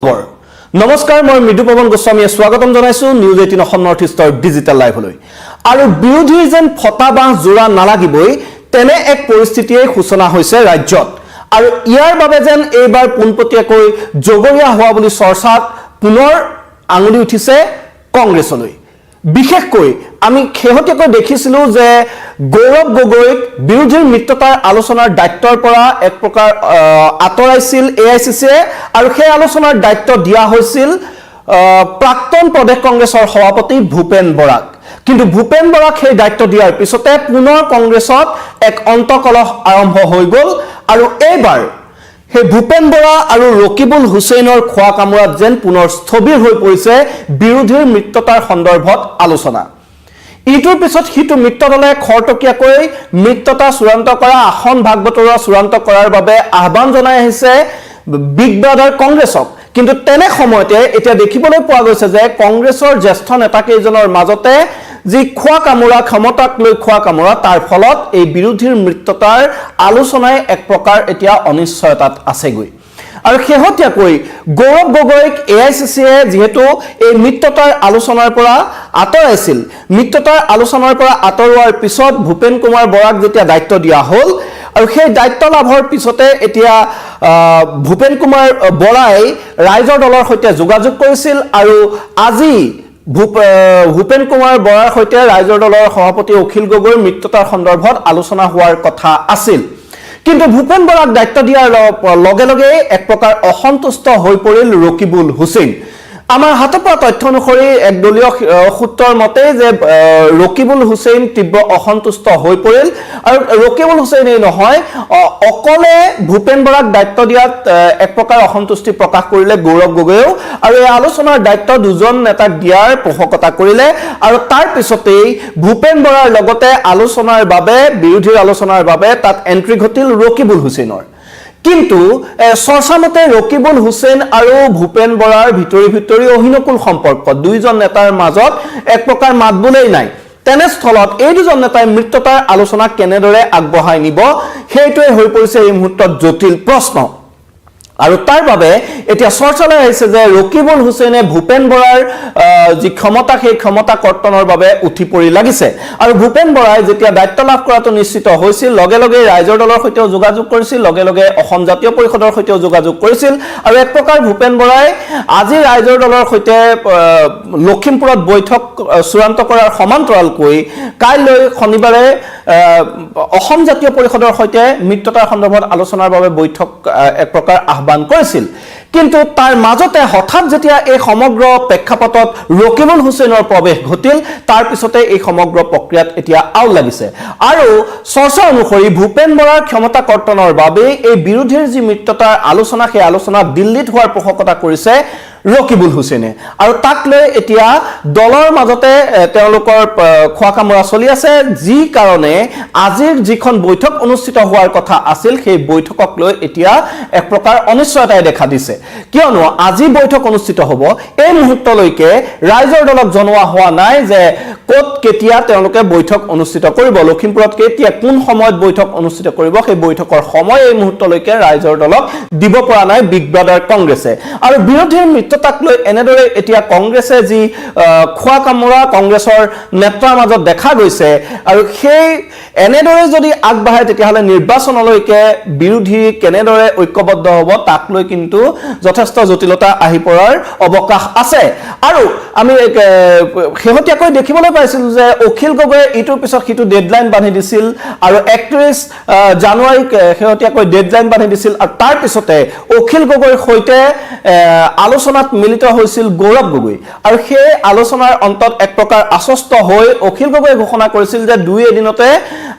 নমস্কাৰ মই মৃদু পৱন গোস্বামীয়ে স্বাগতম জনাইছো নিউজ 18 অসম নৰ্থ ইষ্টৰ ডিজিটেল লাইভলৈ আৰু বিৰোধীৰ যেন ফটা বাহ জোৰা নালাগিবই তেনে এক পৰিস্থিতিয়ে সূচনা হৈছে ৰাজ্যত আৰু ইয়াৰ বাবে যেন এইবাৰ পুনপটীয়াকৈ জগৰীয়া হোৱা বুলি চৰ্চাত পুনৰ আঙুলি উঠিছে কংগ্ৰেছলৈ বিশেষকৈ আমি খেহতিয়াকৈ দেখিছিলো যে গৌৰৱ গগৈক বিৰোধীৰ মিত্ৰতাৰ আলোচনাৰ দায়িত্বৰ পৰা এক প্ৰকাৰ আতৰাইছিল এআইচিচিয়ে আৰু সেই আলোচনাৰ দায়িত্ব দিয়া হৈছিল প্ৰাক্তন প্ৰদেশ কংগ্ৰেছৰ সভাপতি ভূপেন বৰাক কিন্তু ভূপেন বৰাক সেই দায়িত্ব দিয়াৰ পিছতে পুনৰ কংগ্ৰেছত এক অন্তকলহ আৰম্ভ হৈ গল আৰু এইবাৰ হে ভূপেন বৰা আৰু ৰকিবুল হুছেইনৰ খোৱা কামৰাত যেন পুনৰ স্থবিৰ হৈ পৰিছে বিৰোধীৰ মিত্ৰতাৰ সন্দৰ্ভত আলোচনা ইটোৰ পিছত হিটো মিত্ৰদলে খৰটকীয়াকৈ মিত্ৰতা চূড়ান্ত কৰা আসন ভাগ বতৰা চূড়ান্ত কৰাৰ বাবে আহ্বান জনাই আহিছে বিগ ব্ৰাদাৰ কংগ্ৰেছক কিন্তু তেনে সময়তে এতিয়া দেখিবলৈ পোৱা গৈছে যে কংগ্ৰেছৰ জ্যেষ্ঠ নেতা কেইজনৰ মাজতে যি খোৱা কামৰা ক্ষমতাক লৈ খোৱা কামৰা তাৰ ফলত এই বিৰোধীৰ মিত্ৰতাৰ আলোচনায় এক প্ৰকাৰ এতিয়া অনিশ্চয়তাত আছেগৈ আৰু খেহতিয়াকৈ গৌৰৱ গগৈক এআইচিচিয়ে যেহেতু এই মিত্ৰতাৰ আলোচনাৰ পৰা আতৰাইছিল মিত্ৰতাৰ আলোচনাৰ পৰা আতৰোৱাৰ পিছত ভূপেন কুমাৰ বৰাক যেতিয়া দায়িত্ব দিয়া হ'ল আৰু সেই দায়িত্ব লাভৰ পিছতে এতিয়া ভূপেন কুমাৰ বৰাই ৰাইজৰ দলৰ সৈতে যোগাযোগ কৰিছিল আৰু আজি ভূপেন কুমাৰ বৰাৰ সৈতে ৰাইজৰ দলৰ সভাপতি অখিল গগৈৰ মিত্ৰতাৰ সন্দৰ্ভত আলোচনা হোৱাৰ কথা আছিল কিন্তু ভূপেন বৰাক দায়িত্ব দিয়াৰ লগে লগে এক প্ৰকাৰ অসন্তুষ্ট হৈ পৰিল ৰকিবুল হুছেইন আমাৰ হাতৰ পৰা তথ্য অনুসৰি এক দলীয় সূত্ৰৰ মতে যে ৰকিবুল হুছেইন তীব্ৰ অসন্তুষ্ট হৈ পৰিল আৰু ৰকিবুল হুছেইনেই নহয় অকলে ভূপেন বৰাক দায়িত্ব দিয়াত এক প্ৰকাৰ অসন্তুষ্টি প্ৰকাশ কৰিলে গৌৰৱ গগৈও আৰু এই আলোচনাৰ দায়িত্ব দুজন নেতাক দিয়াৰ পোষকতা কৰিলে আৰু তাৰ পিছতেই ভূপেন বৰাৰ লগতে আলোচনাৰ বাবে বিৰোধীৰ আলোচনাৰ বাবে তাত এন্ট্ৰি ঘটিল ৰকিবুল হুছেইনৰ কিন্তু চৰ্চামতে ৰকিবুল হুছেইন আৰু ভূপেন বৰাৰ ভিতৰি অহিনকুল সম্পৰ্ক দুইজন নেতাৰ মাজত এক প্ৰকাৰ মাতবোলেই নাই তেনেস্থলত এই দুজন নেতাই মিত্ৰতাৰ আলোচনা কেনেদৰে আগবঢ়াই নিব সেইটোৱে হৈ পৰিছে এই মুহূৰ্তত জটিল প্ৰশ্ন আৰু তাৰ বাবে এতিয়া চৰ্চালৈ আহিছে যে ৰকিবুল হুছেইনে ভূপেন বৰাৰ যি ক্ষমতা সেই ক্ষমতা কৰ্তনৰ বাবে উঠি পৰি লাগিছে আৰু ভূপেন বৰাই যেতিয়া দায়িত্ব লাভ কৰাটো নিশ্চিত হৈছিল লগে লগে ৰাইজৰ দলৰ সৈতেও যোগাযোগ কৰিছিল লগে লগে অসম জাতীয় পৰিষদৰ সৈতেও যোগাযোগ কৰিছিল আৰু এক প্ৰকাৰ ভূপেন বৰাই আজি ৰাইজৰ দলৰ সৈতে লখিমপুৰত বৈঠক চূড়ান্ত কৰাৰ সমান্তৰালকৈ কাইলৈ শনিবাৰে অসম জাতীয় পৰিষদৰ সৈতে মিত্ৰতাৰ সন্দৰ্ভত আলোচনাৰ বাবে বৈঠক এক প্ৰকাৰ আহ্বান কৰিছিল কিন্তু তাৰ মাজতে হঠাৎ যেতিয়া এই সমগ্ৰ প্ৰেক্ষাপটত ৰকিবুল হুছেইনৰ প্ৰৱেশ ঘটিল তাৰ পিছতে এই সমগ্ৰ প্ৰক্ৰিয়াত এতিয়া আউল লাগিছে আৰু চৰ্চা অনুসৰি ভূপেন বৰাৰ ক্ষমতা কৰ্তনৰ বাবে এই বিৰোধীৰ যি মিত্ৰতাৰ আলোচনা সেই আলোচনা দিল্লীত হোৱাৰ পোষকতা কৰিছে ৰকিবুল হুছেইনে আৰু তাক লৈ এতিয়া দলৰ মাজতে তেওঁলোকৰ খোৱা কামৰা চলি আছে যি কাৰণে আজিৰ যিখন বৈঠক অনুষ্ঠিত হোৱাৰ কথা আছিল সেই বৈঠকক লৈ এতিয়া এক প্ৰকাৰ অনিশ্চয়তাই দেখা দিছে কিয়নো আজি বৈঠক অনুষ্ঠিত হ'ব এই মুহূৰ্তলৈকে ৰাইজৰ দলক জনোৱা হোৱা নাই যে ক'ত কেতিয়া তেওঁলোকে বৈঠক অনুষ্ঠিত কৰিব লখিমপুৰত কেতিয়া কোন সময়ত বৈঠক অনুষ্ঠিত কৰিব সেই বৈঠকৰ সময় এই মুহূৰ্তলৈকে ৰাইজৰ দলক দিব পৰা নাই বিগ ব্ৰাদাৰ কংগ্ৰেছে আৰু বিৰোধীৰ মিত্ৰতাক লৈ এনেদৰে এতিয়া কংগ্ৰেছে যি খোৱা কামৰা কংগ্ৰেছৰ নেতাৰ মাজত দেখা গৈছে আৰু সেই এনেদৰে যদি আগবাঢ়ে তেতিয়াহ'লে নিৰ্বাচনলৈকে বিৰোধী কেনেদৰে ঐক্যবদ্ধ হ'ব তাক লৈ কিন্তু যথেষ্ট জটিলতা আহি পৰাৰ অৱকাশ আছে আৰু আমি শেহতীয়াকৈ দেখিবলৈ পাইছিলোঁ যে অখিল গগৈয়ে ইটোৰ পিছত সিটো ডেডলাইন বান্ধি দিছিল আৰু 31 জানুৱাৰীক শেহতীয়াকৈ ডেডলাইন বান্ধি দিছিল আৰু তাৰ পিছতে অখিল গগৈৰ সৈতে আলোচনাত মিলিত হৈছিল গৌৰৱ গগৈ আৰু সেই আলোচনাৰ অন্তত এক প্ৰকাৰ আশ্বস্ত হৈ অখিল গগৈয়ে ঘোষণা কৰিছিল যে দুই এদিনতে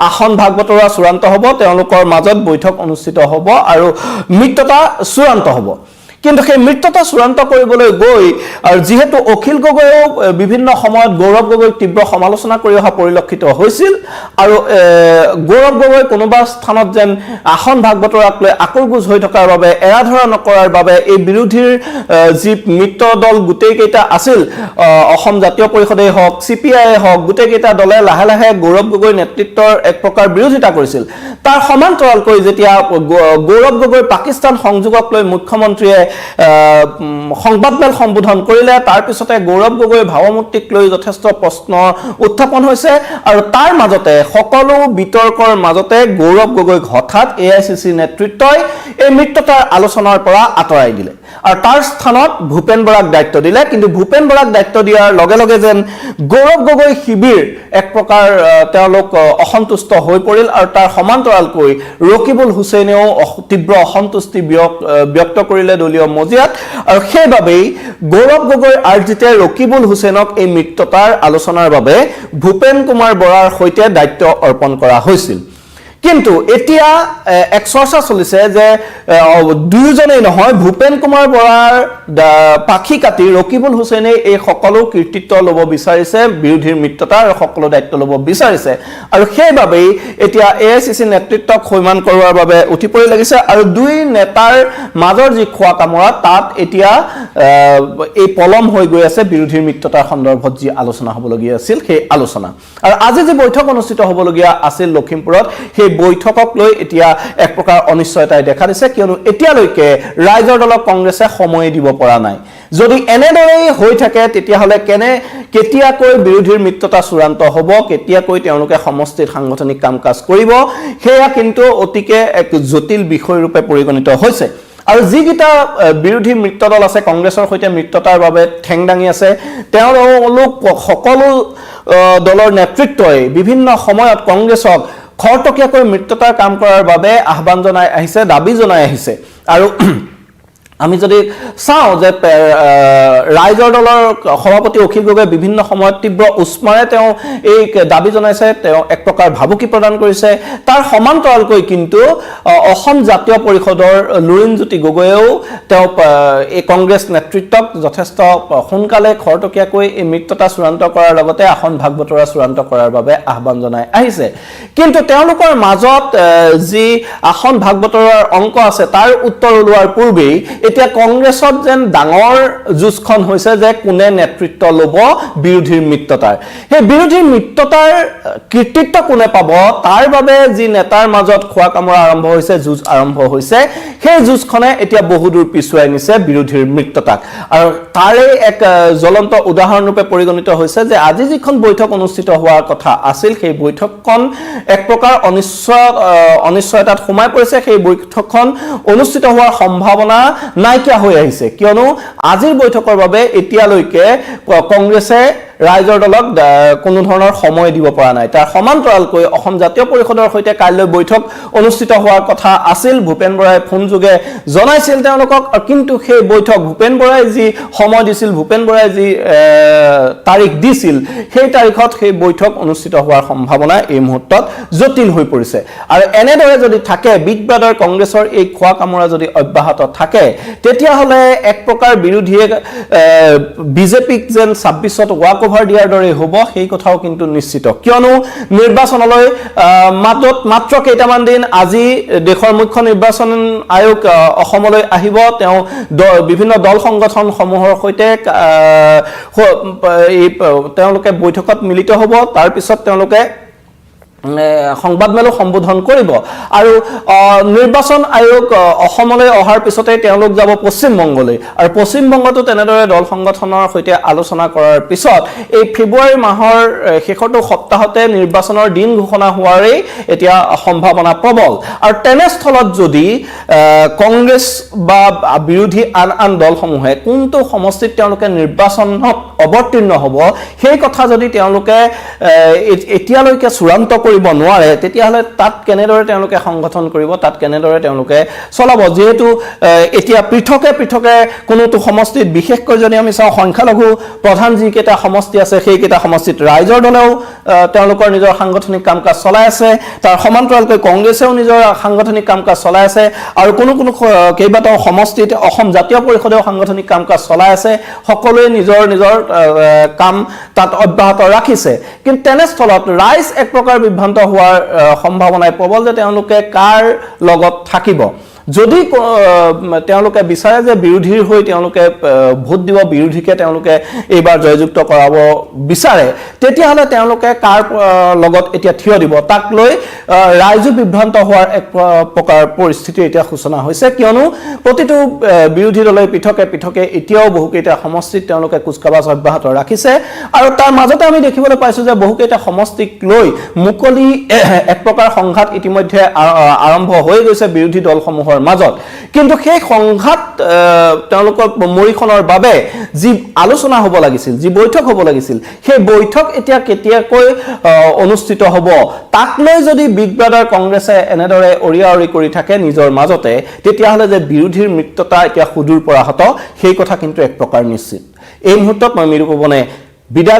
আসন ভাগ বতৰা চূড়ান্ত হ'ব তেওঁলোকৰ মাজত বৈঠক অনুষ্ঠিত হ'ব আৰু মিত্ৰতা চূড়ান্ত হ'ব কিন্তু সেই মিত্ৰতা চূড়ান্ত কৰিবলৈ গৈ আৰু যেহেতু অখিল গগৈও বিভিন্ন সময়ত গৌৰৱ গগৈক তীব্ৰ সমালোচনা কৰি অহা পৰিলক্ষিত হৈছিল আৰু গৌৰৱ গগৈ কোনোবা স্থানত যেন আসন ভাগ বতৰাক লৈ আকুৰগুজ হৈ থকাৰ বাবে এৰাধৰা নকৰাৰ বাবে এই বিৰোধীৰ যি মিত্ৰ দল গোটেইকেইটা আছিল অসম জাতীয় পৰিষদেই হওক চিপিআই হওক গোটেইকেইটা দলে লাহে লাহে গৌৰৱ গগৈ নেতৃত্বৰ এক প্ৰকাৰ বিৰোধিতা কৰিছিল তাৰ সমান্তৰালকৈ যেতিয়া গৌৰৱ গগৈ পাকিস্তান সংযোগক লৈ মুখ্যমন্ত্ৰীয়ে সংবাদমেল সম্বোধন কৰিলে তাৰ পিছতে গৌৰৱ গগৈ ভাৱমূৰ্তিক লৈ যথেষ্ট প্ৰশ্ন উত্থাপন হৈছে আৰু তাৰ মাজতে সকলো বিতৰ্কৰ মাজতে গৌৰৱ গগৈক হঠাৎ AICC নেতৃত্বই এই মিত্ৰতাৰ আলোচনাৰ পৰা আঁতৰাই দিলে আৰু তাৰ স্থানত ভূপেন বৰাক দায়িত্ব দিলে কিন্তু ভূপেন বৰাক দায়িত্ব দিয়াৰ লগে লগে যেন গৌৰৱ গগৈ শিবিৰ এক প্ৰকাৰ তেওঁলোক অসন্তুষ্ট হৈ পৰিল আৰু তাৰ সমান্তৰালকৈ ৰকিবুল হুছেইনেও তীব্ৰ অসন্তুষ্টি ব্যক্ত কৰিলে দলীয় মজিয়াত আৰু সেইবাবেই গৌৰৱ গগৈ আৰ্জিতে ৰকিবুল হুছেইনক এই মিত্ৰতাৰ আলোচনাৰ বাবে ভূপেন কুমাৰ বৰাৰ সৈতে দায়িত্ব অৰ্পণ কৰা হৈছিল কিন্তু এতিয়া এক চৰ্চা চলিছে যে দুয়োজনেই নহয় ভূপেন কুমাৰ বৰাৰ পাখি কাটি ৰকিবুল হুছেইনে এই সকলো কৃতিত্ব ল'ব বিচাৰিছে বিৰোধীৰ মিত্ৰতাৰ সকলো দায়িত্ব ল'ব বিচাৰিছে আৰু সেইবাবেই এতিয়া AICC নেতৃত্বক সৈমান কৰোৱাৰ বাবে উঠি পৰি লাগিছে আৰু দুই নেতাৰ মাজৰ যি খোৱা কামৰা তাত এতিয়া এই পলম হৈ গৈ আছে বিৰোধীৰ মিত্ৰতাৰ সন্দৰ্ভত যি আলোচনা হ'বলগীয়া আছিল সেই আলোচনা আৰু আজি যি বৈঠক অনুষ্ঠিত হ'বলগীয়া আছিল লখিমপুৰত সেই বৈঠকক লৈ এতিয়া এক প্ৰকাৰ অনিশ্চয়তাই দেখা দিছে কিয়নো এতিয়ালৈকে ৰাইজৰ দলক কংগ্ৰেছে সময় দিব পৰা নাই যদি এনেদৰেই হৈ থাকে তেতিয়াহ'লে কেতিয়াকৈ বিৰোধীৰ মিত্ৰতা চূড়ান্ত হ'ব কেতিয়াকৈ তেওঁলোকে সমষ্টিত সাংগঠনিক কাম কাজ কৰিব সেয়া কিন্তু অতিকে এক জটিল বিষয় ৰূপে পৰিগণিত হৈছে আৰু যিকেইটা বিৰোধী মিত্ৰ দল আছে কংগ্ৰেছৰ সৈতে মিত্ৰতাৰ বাবে ঠেং দাঙি আছে তেওঁলোক সকলো দলৰ নেতৃত্বই বিভিন্ন সময়ত কংগ্ৰেছক খৰতকীয়াকৈ মিত্ৰতাৰ কাম কৰাৰ বাবে আহ্বান জনাই আহিছে দাবী জনাই আহিছে আৰু আমি যদি চাওঁ যে ৰাইজৰ দলৰ সভাপতি অখিল গগৈ বিভিন্ন সময়ত তীব্ৰ উষ্মাৰে তেওঁ এই দাবী জনাইছে তেওঁ এক প্ৰকাৰ ভাবুকি প্ৰদান কৰিছে তাৰ সমান্তৰালকৈ কিন্তু অসম জাতীয় পৰিষদৰ লুৰিণজ্যোতি গগৈয়েও তেওঁ এই কংগ্ৰেছ নেতৃত্বক যথেষ্ট সোনকালে খৰতকীয়াকৈ এই মিত্ৰতা চূড়ান্ত কৰাৰ লগতে আসন ভাগ বতৰা চূড়ান্ত কৰাৰ বাবে আহ্বান জনাই আহিছে কিন্তু তেওঁলোকৰ মাজত যি আসন ভাগ বতৰাৰ অংক আছে তাৰ উত্তৰ ওলোৱাৰ পূৰ্বেই এতিয়া কংগ্ৰেছত যেন ডাঙৰ যুঁজখন হৈছে যে কোনে নেতৃত্ব ল'ব বিৰোধীৰ মিত্ৰতাৰ সেই বিৰোধীৰ মিত্ৰতাৰ কৃতিত্ব কোনে পাব তাৰ বাবে যি নেতাৰ মাজত খোৱা কামৰা আৰম্ভ হৈছে যুঁজ আৰম্ভ হৈছে সেই যুঁজখনে এতিয়া বহুদূৰ পিছুৱাই নিছে বিৰোধীৰ মিত্ৰতাক আৰু তাৰে এক জ্বলন্ত উদাহৰণ ৰূপে পৰিগণিত হৈছে যে আজি যিখন বৈঠক অনুষ্ঠিত হোৱাৰ কথা আছিল সেই বৈঠকখন এক প্ৰকাৰ অনিশ্চয়তাত সোমাই পৰিছে সেই বৈঠকখন অনুষ্ঠিত হোৱাৰ সম্ভাৱনা নাইকিয়া হৈ আহিছে কিয়নো আজিৰ বৈঠকৰ বাবে এতিয়ালৈকে কংগ্ৰেছে ৰাইজৰ দলক কোনো ধৰণৰ সময় দিব পৰা নাই তাৰ সমান্তৰালকৈ অসম জাতীয় পৰিষদৰ সৈতে কাইলৈ বৈঠক অনুষ্ঠিত হোৱাৰ কথা আছিল ভূপেন বৰাই ফোন যোগে জনাইছিল তেওঁলোকক কিন্তু সেই বৈঠক ভূপেন বৰাই যি সময় দিছিল ভূপেন বৰাই যি তাৰিখ দিছিল সেই তাৰিখত সেই বৈঠক অনুষ্ঠিত হোৱাৰ সম্ভাৱনা এই মুহূৰ্তত জটিল হৈ পৰিছে আৰু এনেদৰে যদি থাকে বিগবাদৰ কংগ্ৰেছৰ এই খোৱা কামৰা যদি অব্যাহত থাকে তেতিয়াহ'লে এক প্ৰকাৰ বিৰোধীয়ে বিজেপিক যেন 26ত ৱাক ওভাৰ দিয়াৰ দৰে হ'ব সেই কথাও কিন্তু নিশ্চিত কিয়নো নিৰ্বাচনলৈ মাত্ৰ কেইটামান দিন আজি দেশৰ মুখ্য নিৰ্বাচন আয়োগ অসমলৈ আহিব তেওঁ বিভিন্ন দল সংগঠনসমূহৰ সৈতে তেওঁলোকে বৈঠকত মিলিত হ'ব তাৰ পিছত তেওঁলোকে সংবাদমেলো সম্বোধন কৰিব আৰু নিৰ্বাচন আয়োগ অসমলৈ অহাৰ পিছতে তেওঁলোক যাব পশ্চিম বংগলৈ আৰু পশ্চিম বংগতো তেনেদৰে দল সংগঠনৰ সৈতে আলোচনা কৰাৰ পিছত এই ফেব্ৰুৱাৰী মাহৰ শেষৰটো সপ্তাহতে নিৰ্বাচনৰ দিন ঘোষণা হোৱাৰেই এতিয়া সম্ভাৱনা প্ৰবল আৰু তেনেস্থলত যদি কংগ্ৰেছ বা বিৰোধী আন দলসমূহে কোনটো সমষ্টিত তেওঁলোকে নিৰ্বাচনত অৱতীৰ্ণ হ'ব সেই কথা যদি তেওঁলোকে এতিয়ালৈকে চূড়ান্ত কৰিব নোৱাৰে তেতিয়াহ'লে তাত কেনেদৰে তেওঁলোকে সংগঠন কৰিব তাত কেনেদৰে তেওঁলোকে চলাব যেহেতু এতিয়া পৃথকে কোনোটো সমষ্টিত বিশেষকৈ যদি আমি চাওঁ সংখ্যালঘু প্ৰধান যিকেইটা সমষ্টি আছে সেইকেইটা সমষ্টিত ৰাইজৰ দলেও তেওঁলোকৰ নিজৰ সাংগঠনিক কাম কাজ চলাই আছে তাৰ সমান্তৰালকৈ কংগ্ৰেছেও নিজৰ সাংগঠনিক কাম কাজ চলাই আছে আৰু কোনো কেইবাটাও সমষ্টিত অসম জাতীয় পৰিষদেও সাংগঠনিক কাম কাজ চলাই আছে সকলোৱে নিজৰ কাম তাত অব্যাহত ৰাখিছে কিন্তু তেনেস্থলত ৰাইজ এক প্ৰকাৰ বিভ্ৰান্ত হোৱাৰ সম্ভাৱনাই প্ৰবল যে তেওঁলোকে কাৰ লগত থাকিব যদি তেওঁলোকে বিচাৰে যে বিৰোধীৰ হৈ তেওঁলোকে ভোট দিব, বিৰোধীকে তেওঁলোকে এইবাৰ জয়যুক্ত কৰাব বিচাৰে, তেতিয়াহ'লে তেওঁলোকে কাৰ লগত এতিয়া থিয় দিব, তাক লৈ ৰাইজো বিভ্ৰান্ত হোৱাৰ এক প্ৰকাৰ পৰিস্থিতি এতিয়া সূচনা হৈছে। কিয়নো প্ৰতিটো বিৰোধী দলে পৃথকে পৃথকে এতিয়াও বহুকেইটা সমষ্টিত তেওঁলোকে কুচকাৱাজ অব্যাহত ৰাখিছে আৰু তাৰ মাজতে আমি দেখিবলৈ পাইছোঁ যে বহুকেইটা সমষ্টিক লৈ মুকলি এক প্ৰকাৰ সংঘাত ইতিমধ্যে আৰম্ভ হৈ গৈছে বিৰোধী দলসমূহৰ মাজত। কিন্তু সেই সংঘাত তেওঁলোকৰ মৰিখনৰ বাবে যি আলোচনা হ'ব লাগিছিল, যি বৈঠক হ'ব লাগিছিল, সেই বৈঠক এতিয়া কেতিয়াকৈ অনুষ্ঠিত হ'ব, তাক লৈ যদি বিগ ব্ৰাদাৰ কংগ্ৰেছে এনেদৰে অৰিয়া-অৰি কৰি থাকে নিজৰ মাজতে, তেতিয়াহ'লে যে বিৰোধীৰ মিত্ৰতা এতিয়া সুদূৰ পৰাহত, সেই কথা কিন্তু এক প্ৰকাৰ নিশ্চিত। এই মুহূৰ্তত মই মৃদু পৱনে বিদায়